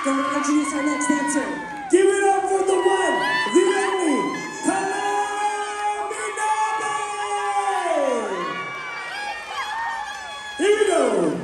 Going to introduce our next dancer. Give it up for the one, the only, Kalea Minabe! Here we go!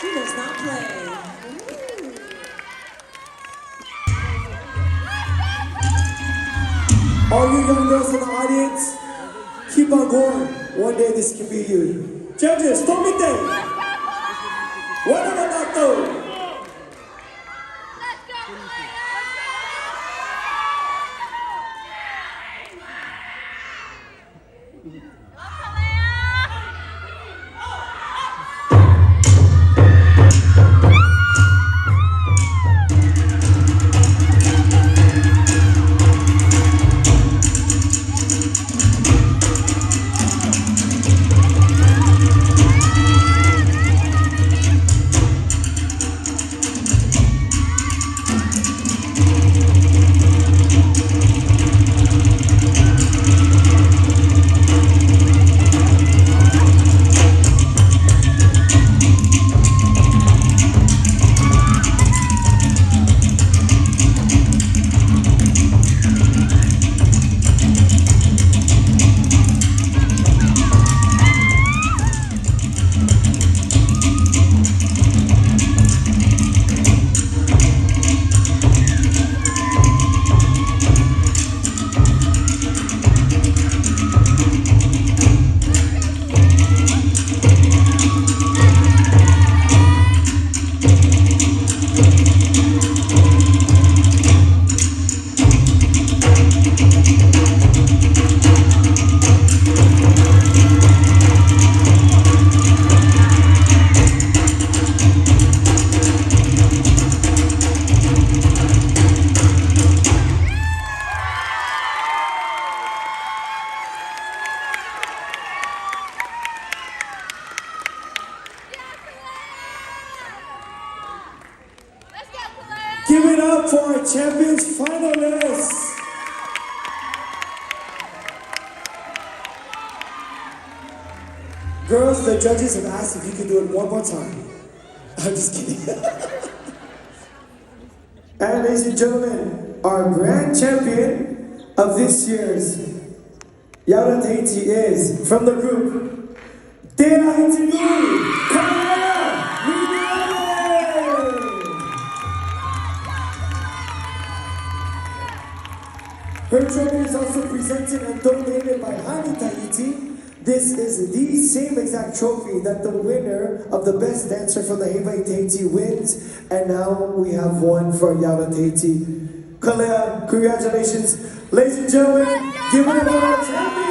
She does not play. All you young girls in the audience, keep on going. One day this can be you. Judges, tomite! What about that? Give it up for our champions finalists. Girls, the judges have asked if you could do it one more time. I'm just kidding. And ladies and gentlemen, our grand champion of this year's Ora Tahiti is from the group Rahiti Nui, Kalea, Minabe. Her trophy is also presented and donated by Rahiti Tahiti. This is the same exact trophy that the winner of the best dancer from the Rahiti Tahiti wins. And now we have one for Ora Tahiti. Kalea, congratulations. Ladies and gentlemen, give it up for our champion!